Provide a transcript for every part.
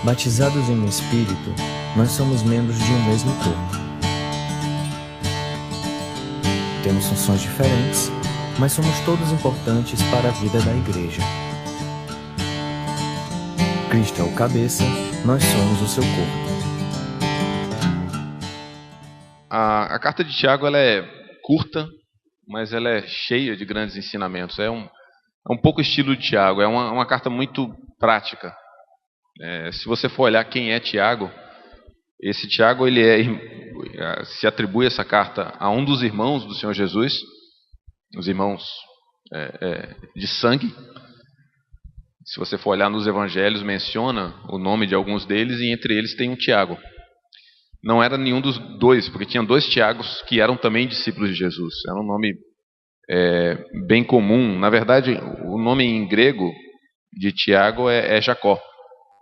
Batizados em um Espírito, nós somos membros de um mesmo corpo. Temos funções diferentes, mas somos todos importantes para a vida da Igreja. Cristo é o cabeça, nós somos o seu corpo. A carta de Tiago ela é curta, mas ela é cheia de grandes ensinamentos. É um pouco estilo de Tiago, é uma carta muito prática. Se você for olhar quem é Tiago, esse Tiago se atribui essa carta a um dos irmãos do Senhor Jesus, os irmãos de sangue. Se você for olhar nos evangelhos, menciona o nome de alguns deles e entre eles tem um Tiago. Não era nenhum dos dois, porque tinha dois Tiagos que eram também discípulos de Jesus. Era um nome bem comum. Na verdade, o nome em grego de Tiago é Jacó.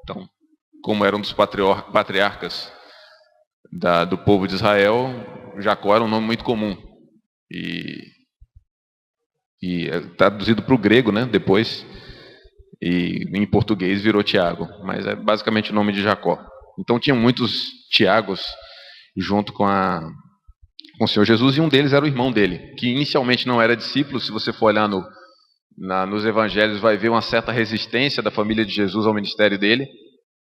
Então, como era um dos patriarcas do povo de Israel, Jacó era um nome muito comum. E traduzido para o grego, né, depois, e em português virou Tiago. Mas é basicamente o nome de Jacó. Então tinham muitos Tiagos junto com o Senhor Jesus, e um deles era o irmão dele, que inicialmente não era discípulo. Se você for olhar nos evangelhos, vai ver uma certa resistência da família de Jesus ao ministério dele,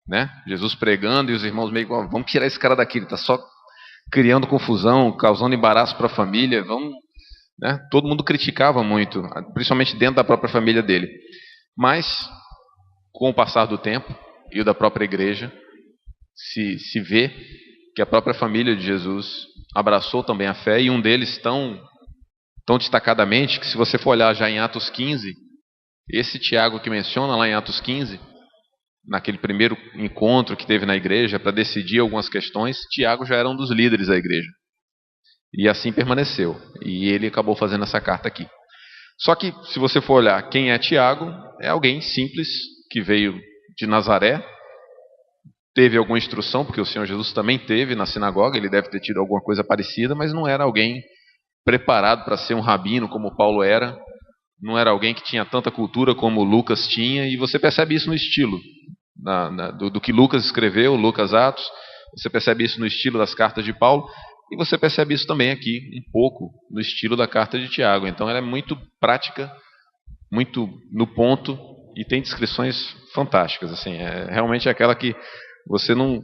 né? Jesus pregando e os irmãos meio, vamos tirar esse cara daqui, ele está só criando confusão, causando embaraço para a família, né? Todo mundo criticava muito, principalmente dentro da própria família dele. Mas, com o passar do tempo e o da própria igreja, se vê que a própria família de Jesus abraçou também a fé, e um deles tão destacadamente, que se você for olhar já em Atos 15, esse Tiago que menciona lá em Atos 15, naquele primeiro encontro que teve na igreja para decidir algumas questões, Tiago já era um dos líderes da igreja. E assim permaneceu. E ele acabou fazendo essa carta aqui. Só que, se você for olhar quem é Tiago, é alguém simples, que veio de Nazaré, teve alguma instrução, porque o Senhor Jesus também teve na sinagoga, ele deve ter tido alguma coisa parecida, mas não era alguém preparado para ser um rabino como Paulo era, não era alguém que tinha tanta cultura como Lucas tinha, e você percebe isso no estilo do que Lucas escreveu, Lucas Atos, você percebe isso no estilo das cartas de Paulo, e você percebe isso também aqui, um pouco, no estilo da carta de Tiago. Então ela é muito prática, muito no ponto, e tem descrições fantásticas. Assim, realmente é aquela que você não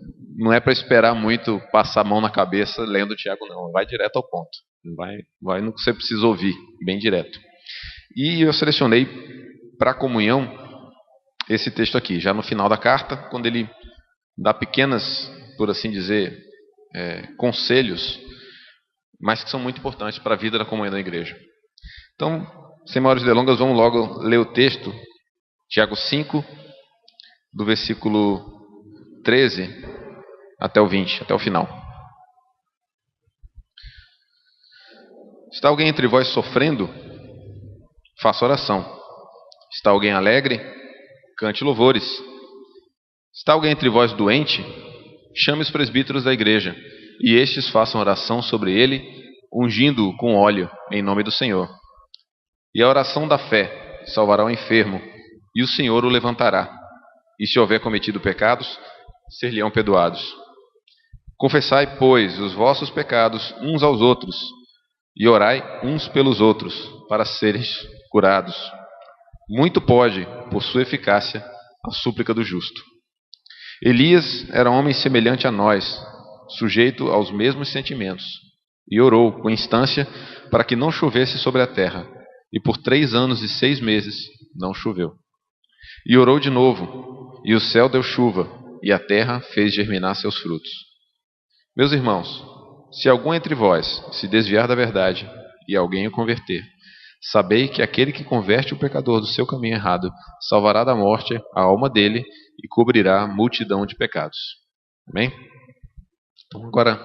é para esperar muito, passar a mão na cabeça lendo Tiago, não. Vai direto ao ponto. Vai no que você precisa ouvir, bem direto. E eu selecionei para a comunhão esse texto aqui, já no final da carta, quando ele dá pequenas, por assim dizer, conselhos, mas que são muito importantes para a vida da comunhão da igreja. Então, sem maiores delongas, vamos logo ler o texto, Tiago 5, do versículo 13 até o 20, até o final. Está alguém entre vós sofrendo? Faça oração. Está alguém alegre? Cante louvores. Está alguém entre vós doente? Chame os presbíteros da igreja, e estes façam oração sobre ele, ungindo-o com óleo, em nome do Senhor. E a oração da fé salvará o enfermo, e o Senhor o levantará. E se houver cometido pecados, ser-lhe-ão perdoados. Confessai, pois, os vossos pecados uns aos outros, e orai uns pelos outros, para seres curados. Muito pode, por sua eficácia, a súplica do justo. Elias era um homem semelhante a nós, sujeito aos mesmos sentimentos, e orou com instância para que não chovesse sobre a terra, e por 3 anos e 6 meses não choveu. E orou de novo, e o céu deu chuva, e a terra fez germinar seus frutos. Meus irmãos, se algum entre vós se desviar da verdade, e alguém o converter, sabei que aquele que converte o pecador do seu caminho errado salvará da morte a alma dele e cobrirá multidão de pecados. Amém? Então agora,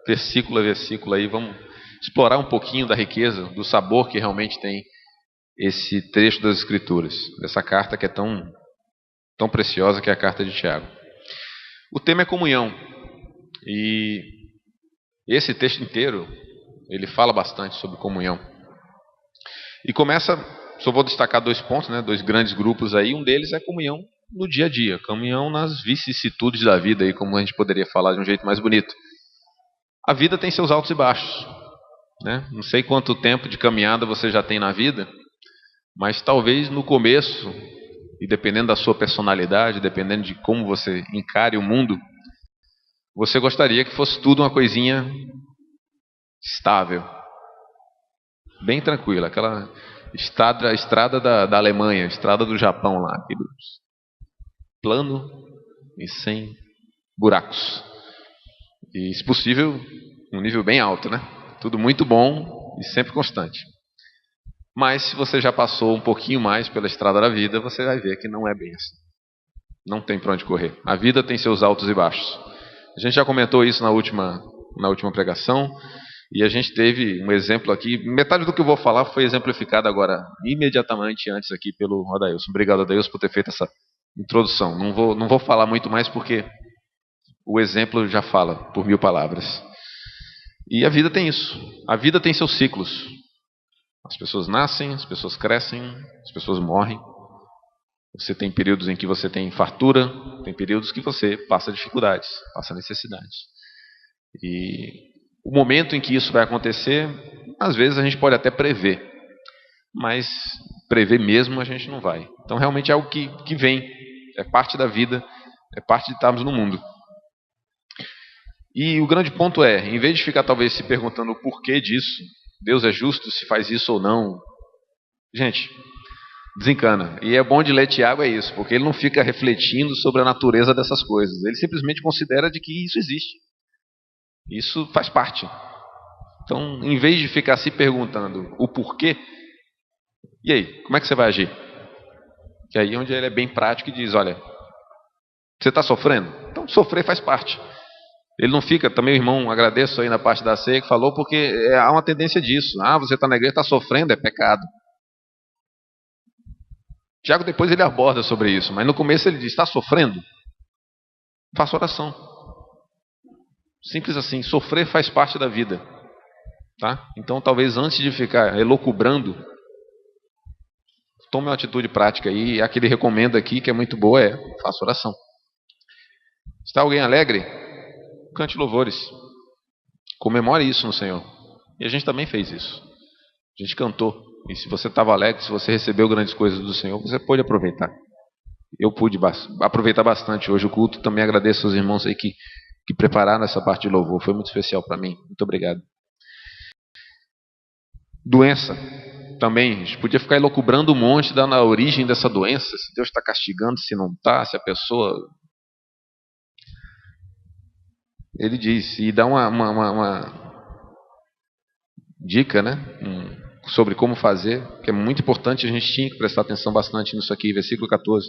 versículo a versículo aí, vamos explorar um pouquinho da riqueza, do sabor que realmente tem esse trecho das Escrituras, dessa carta que é tão preciosa, que é a carta de Tiago. O tema é comunhão, e esse texto inteiro, ele fala bastante sobre comunhão. E começa, só vou destacar 2 pontos, né, 2 grandes grupos aí. Um deles é comunhão no dia a dia, caminhão nas vicissitudes da vida, aí, como a gente poderia falar de um jeito mais bonito. A vida tem seus altos e baixos, né? Não sei quanto tempo de caminhada você já tem na vida, mas talvez no começo, e dependendo da sua personalidade, dependendo de como você encare o mundo, você gostaria que fosse tudo uma coisinha estável, bem tranquila, aquela estrada da Alemanha, estrada do Japão lá, aquele plano e sem buracos. E, se possível, um nível bem alto, né? Tudo muito bom e sempre constante. Mas se você já passou um pouquinho mais pela estrada da vida, você vai ver que não é bem assim. Não tem para onde correr. A vida tem seus altos e baixos. A gente já comentou isso na última pregação, e a gente teve um exemplo aqui. Metade do que eu vou falar foi exemplificado agora, imediatamente antes aqui pelo Adailson. Obrigado, Adailson, por ter feito essa introdução. Não vou falar muito mais porque o exemplo já fala por 1000 palavras. E a vida tem isso. A vida tem seus ciclos. As pessoas nascem, as pessoas crescem, as pessoas morrem. Você tem períodos em que você tem fartura, tem períodos que você passa dificuldades, passa necessidades. E o momento em que isso vai acontecer, às vezes a gente pode até prever, mas prever mesmo a gente não vai. Então realmente é algo que vem, é parte da vida, é parte de estarmos no mundo. E o grande ponto é, em vez de ficar talvez se perguntando o porquê disso, Deus é justo se faz isso ou não, gente, desencana. E é bom de ler Tiago é isso, porque ele não fica refletindo sobre a natureza dessas coisas. Ele simplesmente considera de que isso existe. Isso faz parte. Então, em vez de ficar se perguntando o porquê, e aí, como é que você vai agir? Que aí é onde ele é bem prático e diz, olha, você está sofrendo? Então, sofrer faz parte. Ele não fica, também o irmão, agradeço aí na parte da ceia que falou, porque há uma tendência disso. Você está na igreja, está sofrendo, é pecado. Tiago depois ele aborda sobre isso, mas no começo ele diz, está sofrendo? Faça oração. Simples assim, sofrer faz parte da vida. Tá? Então talvez antes de ficar elocubrando, tome uma atitude prática aí, e a que ele recomenda aqui, que é muito boa, faça oração. Está alguém alegre? Cante louvores. Comemore isso no Senhor. E a gente também fez isso. A gente cantou. E se você estava alegre, se você recebeu grandes coisas do Senhor, você pôde aproveitar. Eu pude aproveitar bastante hoje o culto. Também agradeço aos irmãos aí que prepararam essa parte de louvor. Foi muito especial para mim. Muito obrigado. Doença. Também, a gente podia ficar elocubrando um monte da origem dessa doença. Se Deus está castigando, se não está, se a pessoa... Ele diz, e dá uma dica, né? Sobre como fazer, que é muito importante, a gente tinha que prestar atenção bastante nisso aqui, versículo 14.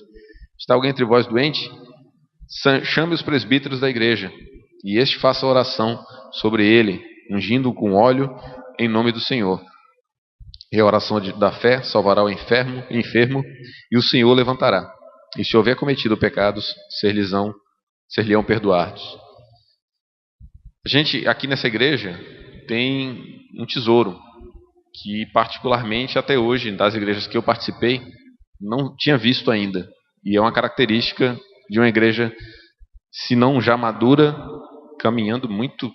Está alguém entre vós doente? Chame os presbíteros da igreja, e este faça oração sobre ele, ungindo-o com óleo em nome do Senhor. E a oração da fé salvará o enfermo, e o Senhor levantará. E se houver cometido pecados, ser-lhe-ão perdoados. A gente, aqui nessa igreja, tem um tesouro, que particularmente até hoje, das igrejas que eu participei, não tinha visto ainda. E é uma característica de uma igreja, se não já madura, caminhando muito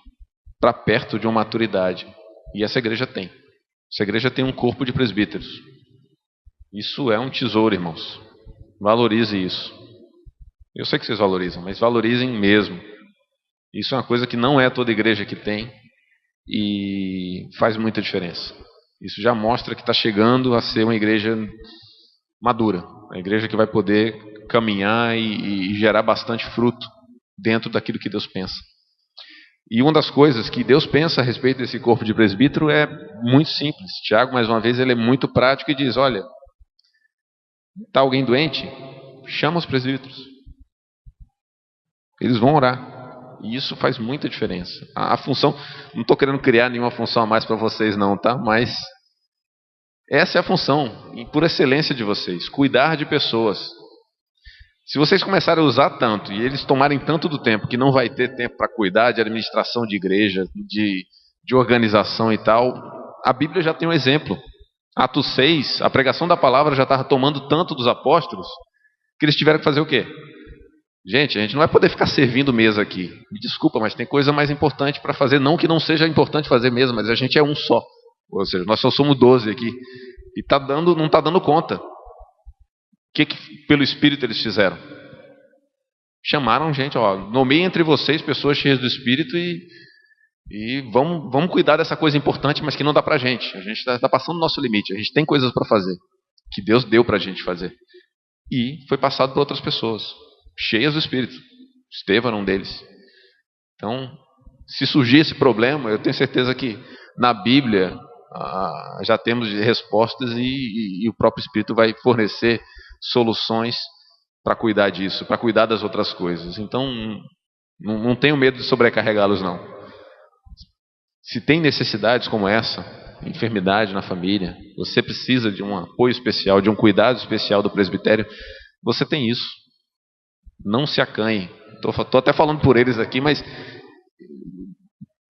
para perto de uma maturidade. E essa igreja tem. Essa igreja tem um corpo de presbíteros. Isso é um tesouro, irmãos. Valorize isso. Eu sei que vocês valorizam, mas valorizem mesmo. Isso é uma coisa que não é toda igreja que tem e faz muita diferença. Isso já mostra que está chegando a ser uma igreja madura, uma igreja que vai poder caminhar e gerar bastante fruto dentro daquilo que Deus pensa. E uma das coisas que Deus pensa a respeito desse corpo de presbítero é muito simples. Tiago, mais uma vez, ele é muito prático e diz, olha, está alguém doente? Chama os presbíteros. Eles vão orar. E isso faz muita diferença. A função, não estou querendo criar nenhuma função a mais para vocês não, tá? Mas essa é a função, por excelência de vocês, cuidar de pessoas. Se vocês começarem a usar tanto, e eles tomarem tanto do tempo, que não vai ter tempo para cuidar de administração de igreja, de organização e tal, a Bíblia já tem um exemplo. Atos 6, a pregação da palavra já estava tomando tanto dos apóstolos, Que eles tiveram que fazer o quê? Gente, a gente não vai poder ficar servindo mesa aqui. Me desculpa, mas tem coisa mais importante para fazer. Não que não seja importante fazer mesa, mas a gente é um só. Ou seja, nós só somos 12 aqui. E não está dando conta. O que pelo Espírito eles fizeram? Chamaram gente, nomeiem entre vocês pessoas cheias do Espírito e vamos cuidar dessa coisa importante, mas que não dá para a gente. A gente está passando o nosso limite. A gente tem coisas para fazer, que Deus deu para a gente fazer. E foi passado por outras pessoas, cheias do Espírito. Estevão era um deles. Então, se surgir esse problema, eu tenho certeza que na Bíblia já temos respostas e o próprio Espírito vai fornecer soluções para cuidar disso, para cuidar das outras coisas. Então, não tenho medo de sobrecarregá-los, não. Se tem necessidades como essa, enfermidade na família, você precisa de um apoio especial, de um cuidado especial do presbitério, você tem isso. Não se acanhe. Estou até falando por eles aqui, mas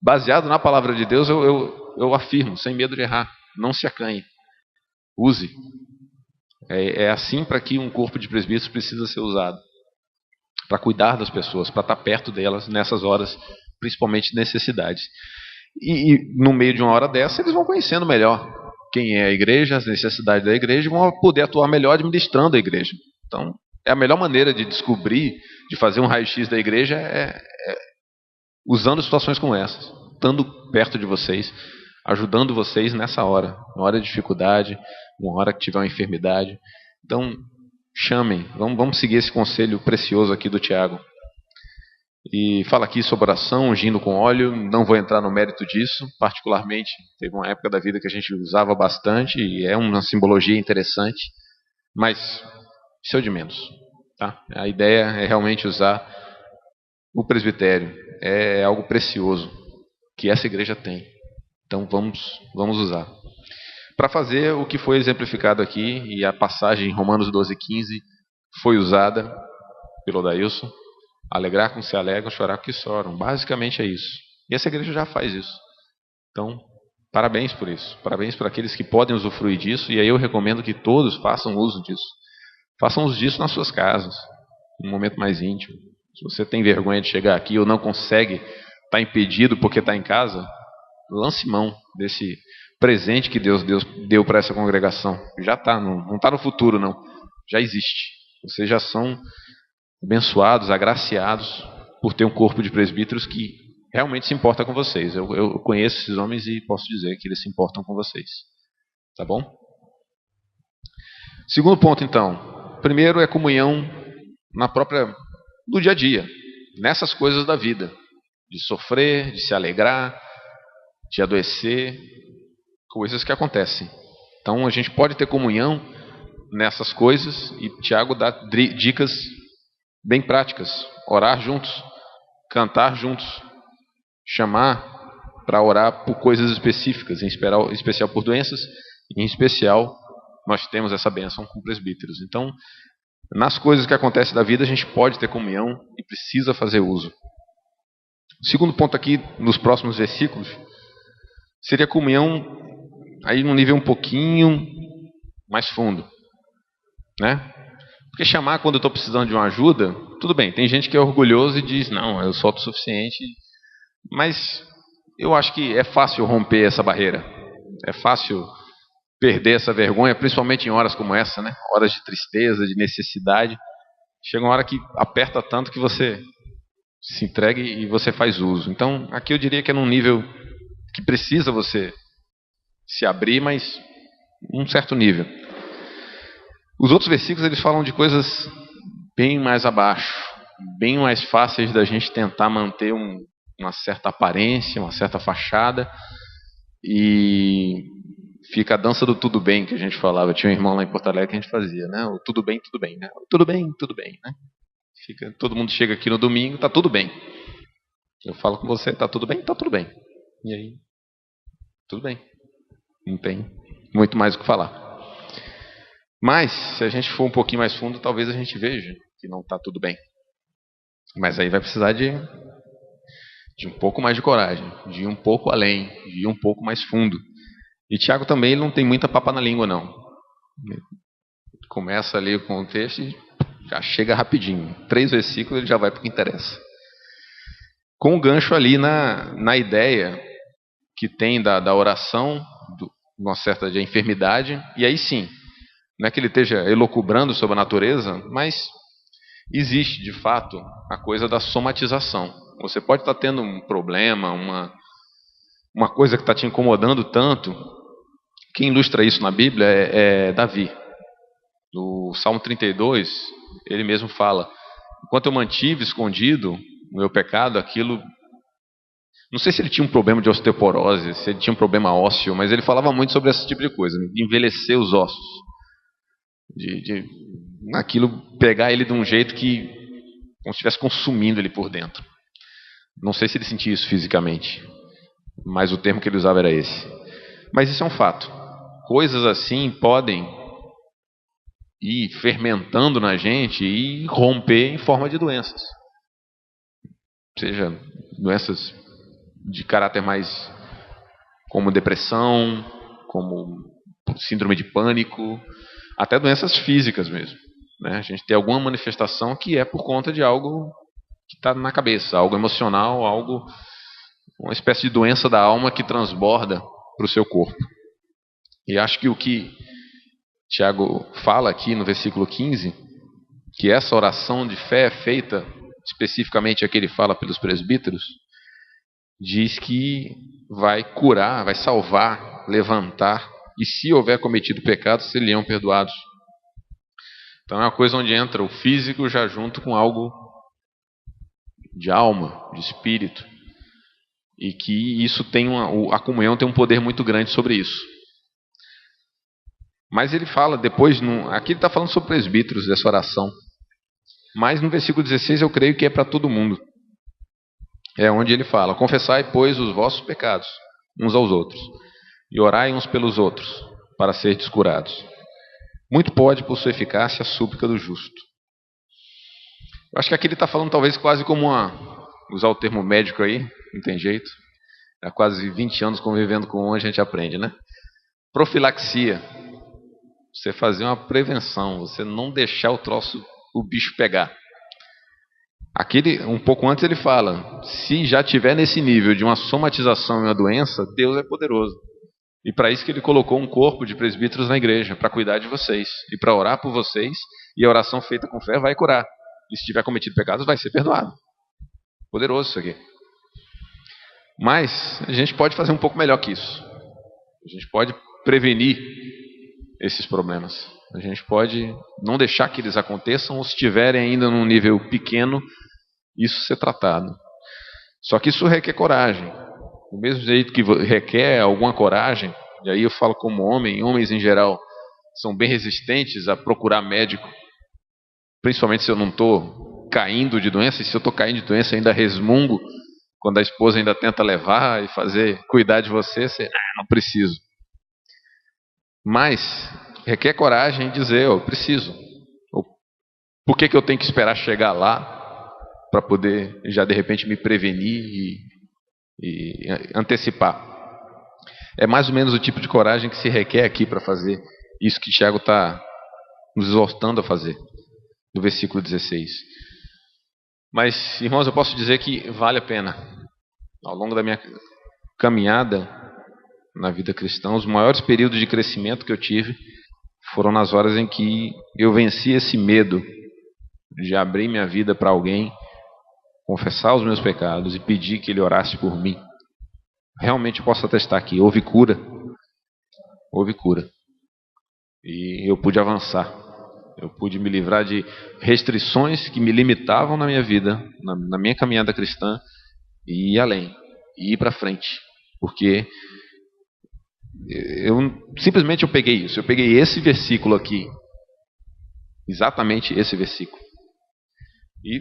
baseado na palavra de Deus, eu afirmo, sem medo de errar, não se acanhe. Use. É assim para que um corpo de presbíteros precisa ser usado. Para cuidar das pessoas, para estar perto delas nessas horas, principalmente de necessidades. E no meio de uma hora dessa, eles vão conhecendo melhor quem é a igreja, as necessidades da igreja, e vão poder atuar melhor administrando a igreja. Então, a melhor maneira de descobrir, de fazer um raio-x da igreja é usando situações como essas, estando perto de vocês, ajudando vocês nessa hora, na hora de dificuldade, uma hora que tiver uma enfermidade. Então, chamem, vamos seguir esse conselho precioso aqui do Tiago. E fala aqui sobre oração, ungindo com óleo. Não vou entrar no mérito disso, particularmente teve uma época da vida que a gente usava bastante e é uma simbologia interessante, mas isso é o de menos, tá? A ideia é realmente usar o presbitério, é algo precioso que essa igreja tem. Então vamos usar para fazer o que foi exemplificado aqui, e a passagem em Romanos 12:15 foi usada pelo Odailson. Alegrar com que se alegram, chorar com que choram. Basicamente é isso. E essa igreja já faz isso. Então, parabéns por isso. Parabéns para aqueles que podem usufruir disso. E aí eu recomendo que todos façam uso disso. Façam uso disso nas suas casas, num momento mais íntimo. Se você tem vergonha de chegar aqui ou não consegue, está impedido porque está em casa, lance mão desse presente que Deus deu para essa congregação. Já está, não está no futuro, não. Já existe. Vocês já são abençoados, agraciados por ter um corpo de presbíteros que realmente se importa com vocês. Eu conheço esses homens e posso dizer que eles se importam com vocês. Tá bom? Segundo ponto, então. Primeiro é comunhão no dia a dia, nessas coisas da vida, de sofrer, de se alegrar, de adoecer, coisas que acontecem. Então a gente pode ter comunhão nessas coisas, e Tiago dá dicas bem práticas: orar juntos, cantar juntos, chamar para orar por coisas específicas, em especial por doenças, e em especial nós temos essa bênção com presbíteros. Então, nas coisas que acontecem da vida, a gente pode ter comunhão e precisa fazer uso. O segundo ponto aqui, nos próximos versículos, seria comunhão aí num nível um pouquinho mais fundo, né? Porque chamar quando eu estou precisando de uma ajuda, tudo bem, tem gente que é orgulhoso e diz, não, eu sou autossuficiente, mas eu acho que é fácil romper essa barreira, é fácil perder essa vergonha, principalmente em horas como essa, né? Horas de tristeza, de necessidade. Chega uma hora que aperta tanto que você se entrega e você faz uso. Então, aqui eu diria que é num nível que precisa você se abrir, mas um certo nível. Os outros versículos eles falam de coisas bem mais abaixo, bem mais fáceis da gente tentar manter uma certa aparência, uma certa fachada, e fica a dança do tudo bem que a gente falava. Tinha um irmão lá em Porto Alegre que a gente fazia, né? O tudo bem, né? O tudo bem, né? Todo mundo chega aqui no domingo, tá tudo bem. Eu falo com você, tá tudo bem? Tá tudo bem. E aí? Tudo bem. Não tem muito mais o que falar. Mas, se a gente for um pouquinho mais fundo, talvez a gente veja que não está tudo bem. Mas aí vai precisar de um pouco mais de coragem, de ir um pouco além, de ir um pouco mais fundo. E Tiago também ele não tem muita papa na língua, não. Ele começa ali com o texto e Já chega rapidinho. 3 versículos ele já vai para o que interessa. Com o gancho ali na ideia que tem da oração, uma certa de enfermidade, e aí sim, não é que ele esteja elucubrando sobre a natureza, mas existe de fato a coisa da somatização. Você pode estar tendo um problema, uma coisa que está te incomodando tanto. Quem ilustra isso na Bíblia é Davi. No Salmo 32, ele mesmo fala: enquanto eu mantive escondido o meu pecado, aquilo... Não sei se ele tinha um problema de osteoporose, se ele tinha um problema ósseo, mas ele falava muito sobre esse tipo de coisa, de envelhecer os ossos. De aquilo pegar ele de um jeito que como se estivesse consumindo ele por dentro. Não sei se ele sentia isso fisicamente, mas o termo que ele usava era esse. Mas isso é um fato. Coisas assim podem ir fermentando na gente e romper em forma de doenças. Seja doenças de caráter mais como depressão, como síndrome de pânico, até doenças físicas mesmo. Né? A gente tem alguma manifestação que é por conta de algo que está na cabeça, algo emocional, uma espécie de doença da alma que transborda para o seu corpo. E acho que o que Tiago fala aqui no versículo 15, que essa oração de fé é feita, especificamente a que ele fala pelos presbíteros, diz que vai curar, vai salvar, levantar, e se houver cometido pecados, seriam perdoados. Então é uma coisa onde entra o físico já junto com algo de alma, de espírito, e que isso tem a comunhão tem um poder muito grande sobre isso. Mas ele fala depois, aqui ele está falando sobre presbíteros dessa oração, mas no versículo 16 eu creio que é para todo mundo. É onde ele fala: confessai, pois, os vossos pecados uns aos outros, e orai uns pelos outros, para serdes curados. Muito pode, por sua eficácia, a súplica do justo. Eu acho que aqui ele está falando talvez quase como usar o termo médico aí, não tem jeito. Há quase 20 anos convivendo com um, a gente aprende, né? Profilaxia. Você fazer uma prevenção, você não deixar o bicho pegar. Aqui, um pouco antes ele fala: se já tiver nesse nível de uma somatização e uma doença, Deus é poderoso. E para isso que ele colocou um corpo de presbíteros na igreja, para cuidar de vocês, e para orar por vocês, e a oração feita com fé vai curar. E se tiver cometido pecados, vai ser perdoado. Poderoso isso aqui. Mas a gente pode fazer um pouco melhor que isso. A gente pode prevenir esses problemas. A gente pode não deixar que eles aconteçam, ou se estiverem ainda num nível pequeno, isso ser tratado. Só que isso requer coragem. Do mesmo jeito que requer alguma coragem, e aí eu falo como homem, homens em geral são bem resistentes a procurar médico, principalmente se eu não estou caindo de doença, e se eu estou caindo de doença ainda resmungo, quando a esposa ainda tenta levar e cuidar de você não preciso. Mas requer coragem em dizer: eu preciso. Por que eu tenho que esperar chegar lá para poder já de repente me prevenir e antecipar? É mais ou menos o tipo de coragem que se requer aqui para fazer isso que Tiago está nos exortando a fazer, no versículo 16. Mas, irmãos, eu posso dizer que vale a pena. Ao longo da minha caminhada na vida cristã, os maiores períodos de crescimento que eu tive foram nas horas em que eu venci esse medo de abrir minha vida para alguém, confessar os meus pecados e pedir que ele orasse por mim. Realmente eu posso atestar aqui: houve cura. Houve cura. E eu pude avançar. Eu pude me livrar de restrições que me limitavam na minha vida, na minha caminhada cristã, e ir além, e ir para frente. Porque simplesmente eu peguei isso. Eu peguei esse versículo aqui, exatamente esse versículo, e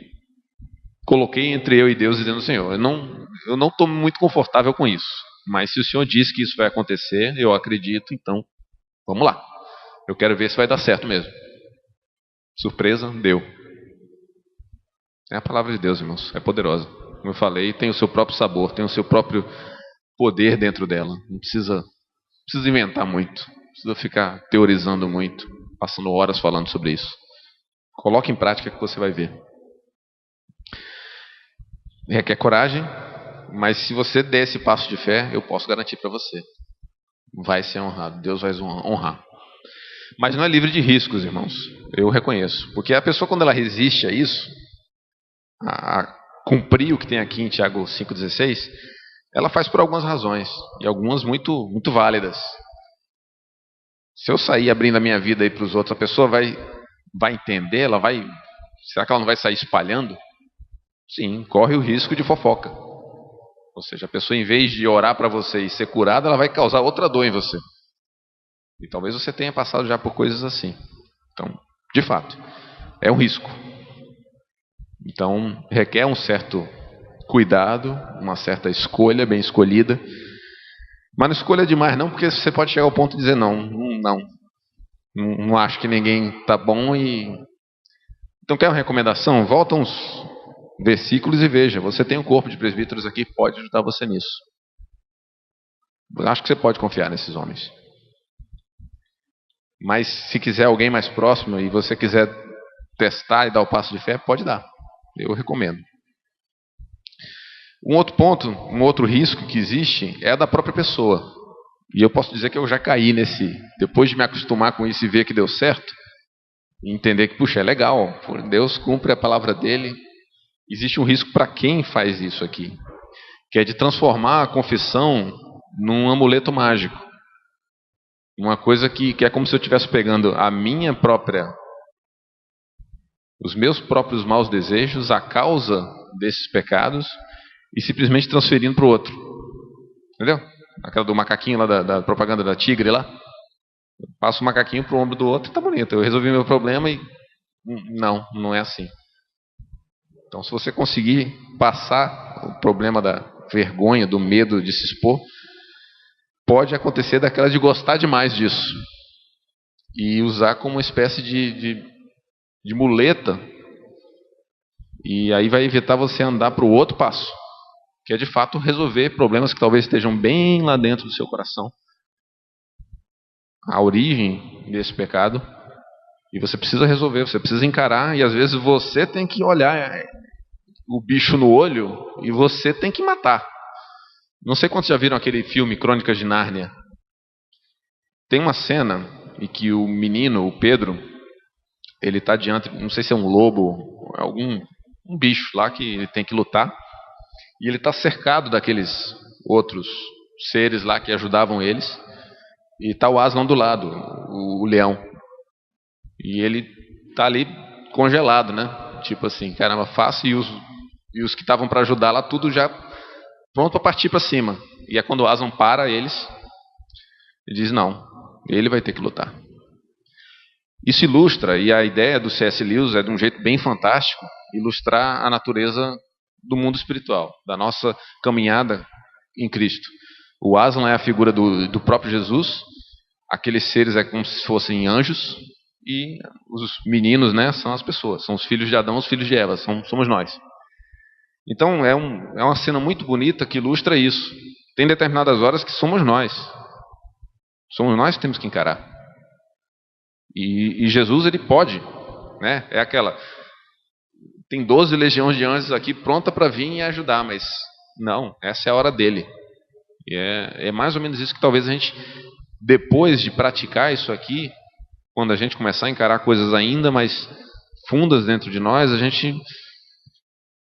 coloquei entre eu e Deus, dizendo: Senhor, eu não estou muito confortável com isso, mas se o Senhor disse que isso vai acontecer, eu acredito, então vamos lá. Eu quero ver se vai dar certo mesmo. Surpresa, deu. É a palavra de Deus, irmãos, é poderosa. Como eu falei, tem o seu próprio sabor, tem o seu próprio poder dentro dela. Não precisa inventar muito, não precisa ficar teorizando muito, passando horas falando sobre isso. Coloque em prática que você vai ver. Requer coragem, mas se você der esse passo de fé, eu posso garantir para você. Vai ser honrado, Deus vai honrar. Mas não é livre de riscos, irmãos. Eu reconheço. Porque a pessoa, quando ela resiste a isso, a cumprir o que tem aqui em Tiago 5,16, ela faz por algumas razões. E algumas muito, muito válidas. Se eu sair abrindo a minha vida aí para os outros, a pessoa vai entender? Será que ela não vai sair espalhando? Sim, corre o risco de fofoca. Ou seja, a pessoa, em vez de orar para você e ser curada, ela vai causar outra dor em você. E talvez você tenha passado já por coisas assim. Então, de fato, é um risco. Então, requer um certo cuidado, uma certa escolha bem escolhida. Mas não escolha demais não, porque você pode chegar ao ponto de dizer não acho que ninguém está bom. Então, quer uma recomendação? Volta uns versículos e veja. Você tem um corpo de presbíteros aqui, pode ajudar você nisso. Acho que você pode confiar nesses homens. Mas se quiser alguém mais próximo e você quiser testar e dar o passo de fé, pode dar. Eu recomendo. Um outro ponto, um outro risco que existe é da própria pessoa. E eu posso dizer que eu já caí depois de me acostumar com isso e ver que deu certo, e entender que, puxa, é legal, Deus cumpre a palavra dele. Existe um risco para quem faz isso aqui, que é de transformar a confissão num amuleto mágico. Uma coisa que é como se eu estivesse pegando os meus próprios maus desejos, a causa desses pecados, e simplesmente transferindo para o outro. Entendeu? Aquela do macaquinho lá da propaganda da tigre lá. Passo o macaquinho para o ombro do outro e tá bonito. Eu resolvi meu problema e não é assim. Então, se você conseguir passar o problema da vergonha, do medo de se expor, pode acontecer daquela de gostar demais disso e usar como uma espécie de muleta, e aí vai evitar você andar para o outro passo, que é de fato resolver problemas que talvez estejam bem lá dentro do seu coração, a origem desse pecado, e você precisa resolver, você precisa encarar, e às vezes você tem que olhar o bicho no olho e você tem que matar. Não sei quantos já viram aquele filme Crônicas de Nárnia. Tem uma cena em que o menino, o Pedro, ele está diante, não sei se é um lobo, um bicho lá que ele tem que lutar, e ele está cercado daqueles outros seres lá que ajudavam eles, e está o Aslan do lado, o leão, e ele está ali congelado, né? Tipo assim, caramba, fácil, e os que estavam para ajudar lá, tudo já pronto para partir para cima. E é quando o Aslan para eles e diz, não, ele vai ter que lutar. Isso ilustra, e a ideia do C.S. Lewis é de um jeito bem fantástico, ilustrar a natureza do mundo espiritual, da nossa caminhada em Cristo. O Aslan é a figura do próprio Jesus, aqueles seres é como se fossem anjos, e os meninos, né, são as pessoas, são os filhos de Adão, os filhos de Eva, somos nós. Então é uma cena muito bonita que ilustra isso. Tem determinadas horas que somos nós que temos que encarar. E Jesus, ele pode, né? É aquela, tem 12 legiões de anjos aqui pronta para vir e ajudar, mas não, essa é a hora dele. E é mais ou menos isso que talvez a gente, depois de praticar isso aqui, quando a gente começar a encarar coisas ainda mais fundas dentro de nós, a gente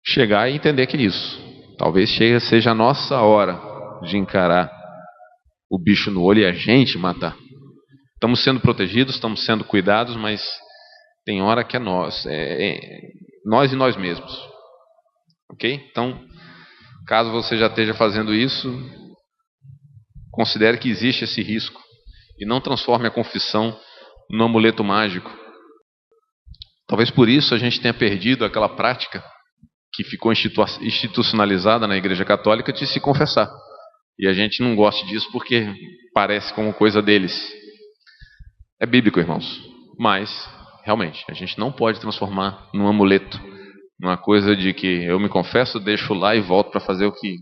chegar e entender que isso talvez seja a nossa hora de encarar o bicho no olho e a gente matar. Estamos sendo protegidos, estamos sendo cuidados, mas tem hora que é nós e nós mesmos. Ok? Então, caso você já esteja fazendo isso, considere que existe esse risco e não transforme a confissão num amuleto mágico. Talvez por isso a gente tenha perdido aquela prática que ficou institucionalizada na Igreja Católica de se confessar. E a gente não gosta disso porque parece como coisa deles. É bíblico, irmãos. Mas, realmente, a gente não pode transformar num amuleto, numa coisa de que eu me confesso, deixo lá e volto para fazer o que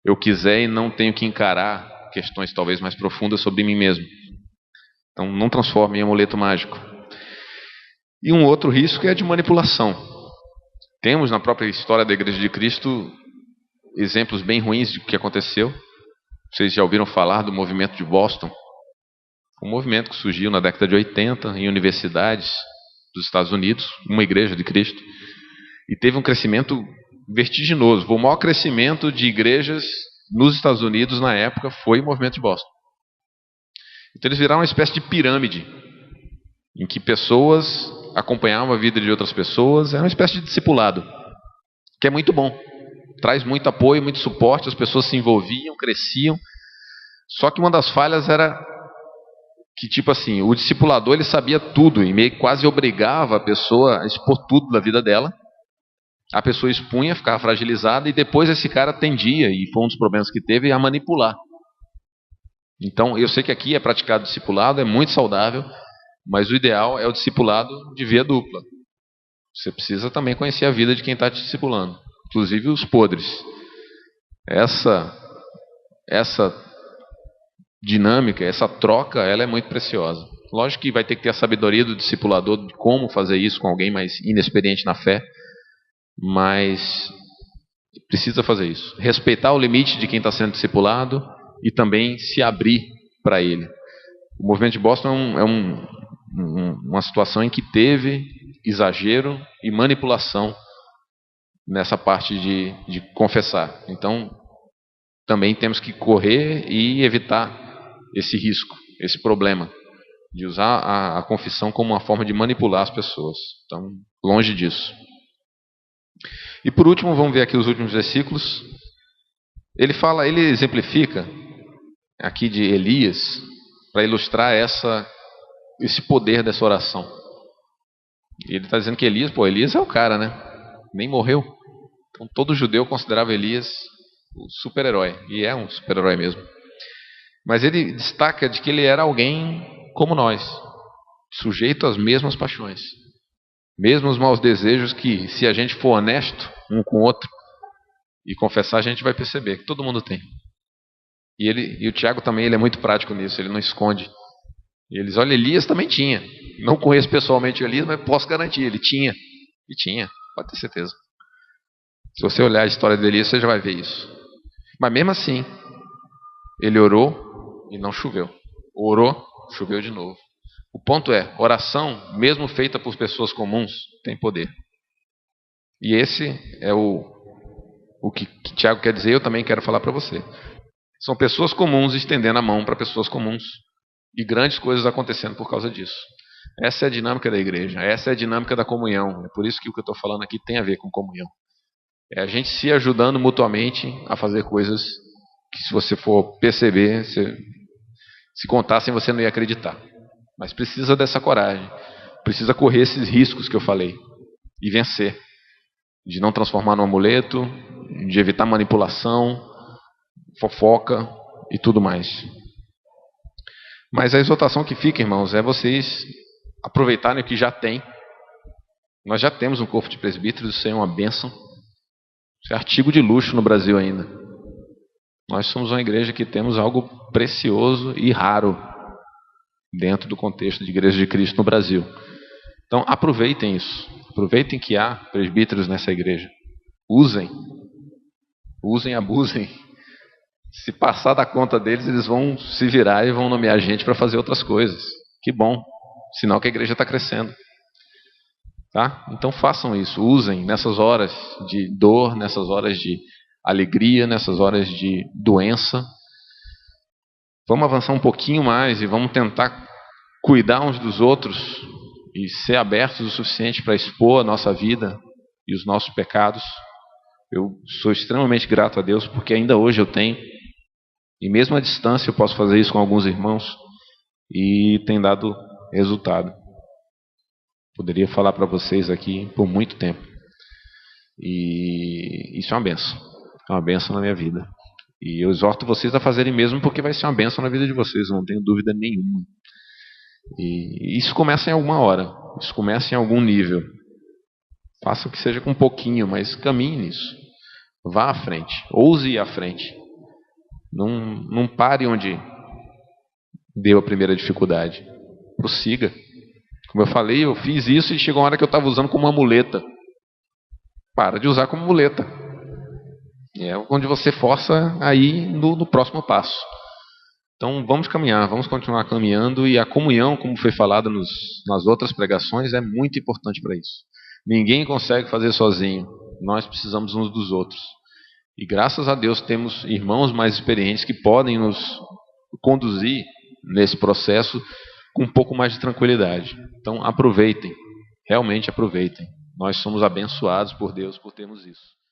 eu quiser e não tenho que encarar questões talvez mais profundas sobre mim mesmo. Então, não transforme em amuleto mágico. E um outro risco é de manipulação. Temos na própria história da Igreja de Cristo exemplos bem ruins de que aconteceu. Vocês já ouviram falar do movimento de Boston? Um movimento que surgiu na década de 80 em universidades dos Estados Unidos, uma igreja de Cristo, e teve um crescimento vertiginoso. O maior crescimento de igrejas nos Estados Unidos na época foi o movimento de Boston. Então eles viraram uma espécie de pirâmide, em que pessoas acompanhavam a vida de outras pessoas, era uma espécie de discipulado, que é muito bom. Traz muito apoio, muito suporte, as pessoas se envolviam, cresciam. Só que uma das falhas era que, tipo assim, o discipulador ele sabia tudo e meio que quase obrigava a pessoa a expor tudo da vida dela. A pessoa expunha, ficava fragilizada e depois esse cara tendia, e foi um dos problemas que teve, a manipular. Então, eu sei que aqui é praticado discipulado, é muito saudável, mas o ideal é o discipulado de via dupla. Você precisa também conhecer a vida de quem está te discipulando, inclusive os podres. Essa dinâmica, essa troca, ela é muito preciosa. Lógico que vai ter que ter a sabedoria do discipulador de como fazer isso com alguém mais inexperiente na fé, mas precisa fazer isso. Respeitar o limite de quem está sendo discipulado e também se abrir para ele. O movimento de Boston é uma situação em que teve exagero e manipulação nessa parte de confessar. Então, também temos que correr e evitar esse risco, esse problema, de usar a confissão como uma forma de manipular as pessoas. Então, longe disso. E por último, vamos ver aqui os últimos versículos. Ele exemplifica aqui de Elias, para ilustrar esse poder dessa oração. E ele está dizendo que Elias é o cara, né? Nem morreu. Então todo judeu considerava Elias o super-herói, e é um super-herói mesmo. Mas ele destaca de que ele era alguém como nós, sujeito às mesmas paixões, mesmos maus desejos que, se a gente for honesto um com o outro e confessar, a gente vai perceber que todo mundo tem. E o Tiago também, ele é muito prático nisso, ele não esconde. E eles, olha, Elias também tinha. Não conheço pessoalmente o Elias, mas posso garantir, ele tinha. E tinha, pode ter certeza. Se você olhar a história de Elias, você já vai ver isso. Mas mesmo assim, ele orou e não choveu. Orou, choveu de novo. O ponto é, oração, mesmo feita por pessoas comuns, tem poder. E esse é o que Tiago quer dizer, eu também quero falar para você. São pessoas comuns estendendo a mão para pessoas comuns. E grandes coisas acontecendo por causa disso. Essa é a dinâmica da igreja, essa é a dinâmica da comunhão. É por isso que o que eu estou falando aqui tem a ver com comunhão. É a gente se ajudando mutuamente a fazer coisas que, se você for perceber, se contassem, você não ia acreditar. Mas precisa dessa coragem. Precisa correr esses riscos que eu falei. E vencer. De não transformar num amuleto, de evitar manipulação, fofoca e tudo mais. Mas a exortação que fica, irmãos, é vocês aproveitarem o que já tem. Nós já temos um corpo de presbíteros, isso é uma bênção. Isso é artigo de luxo no Brasil ainda. Nós somos uma igreja que temos algo precioso e raro dentro do contexto de Igreja de Cristo no Brasil. Então aproveitem isso. Aproveitem que há presbíteros nessa igreja. Usem, abusem. Se passar da conta deles, eles vão se virar e vão nomear gente para fazer outras coisas. Que bom, sinal que a igreja está crescendo. Tá? Então façam isso, usem nessas horas de dor, nessas horas de alegria, nessas horas de doença. Vamos avançar um pouquinho mais e vamos tentar cuidar uns dos outros e ser abertos o suficiente para expor a nossa vida e os nossos pecados. Eu sou extremamente grato a Deus porque ainda hoje eu tenho. E mesmo à distância eu posso fazer isso com alguns irmãos e tem dado resultado. Poderia falar para vocês aqui por muito tempo. E isso é uma bênção. É uma bênção na minha vida. E eu exorto vocês a fazerem mesmo porque vai ser uma bênção na vida de vocês, não tenho dúvida nenhuma. E isso começa em alguma hora. Isso começa em algum nível. Faça o que seja com um pouquinho, mas caminhe nisso. Vá à frente. Ouse ir à frente. Não pare onde deu a primeira dificuldade. Prossiga. Como eu falei, eu fiz isso e chegou uma hora que eu estava usando como uma muleta. Para de usar como muleta. É onde você força a ir no próximo passo. Então vamos caminhar, vamos continuar caminhando, e a comunhão, como foi falado nas outras pregações, é muito importante para isso. Ninguém consegue fazer sozinho, nós precisamos uns dos outros. E graças a Deus temos irmãos mais experientes que podem nos conduzir nesse processo com um pouco mais de tranquilidade. Então aproveitem, realmente aproveitem. Nós somos abençoados por Deus por termos isso.